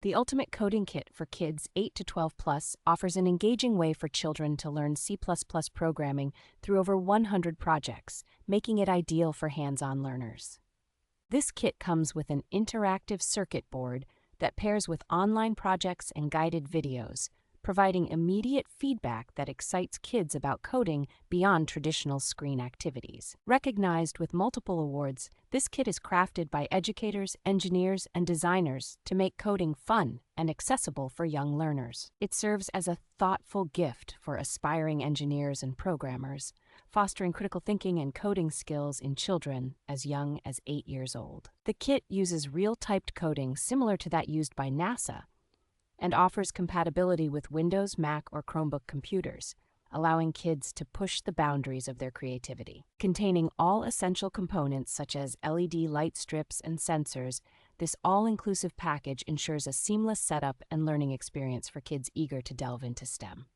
The Ultimate Coding Kit for Kids 8 to 12 Plus offers an engaging way for children to learn C++ programming through over 100 projects, making it ideal for hands-on learners. This kit comes with an interactive circuit board that pairs with online projects and guided videos, providing immediate feedback that excites kids about coding beyond traditional screen activities. Recognized with multiple awards, this kit is crafted by educators, engineers, and designers to make coding fun and accessible for young learners. It serves as a thoughtful gift for aspiring engineers and programmers, fostering critical thinking and coding skills in children as young as 8 years old. The kit uses real-typed coding similar to that used by NASA, and offers compatibility with Windows, Mac, or Chromebook computers, allowing kids to push the boundaries of their creativity. Containing all essential components such as LED light strips and sensors, this all-inclusive package ensures a seamless setup and learning experience for kids eager to delve into STEM.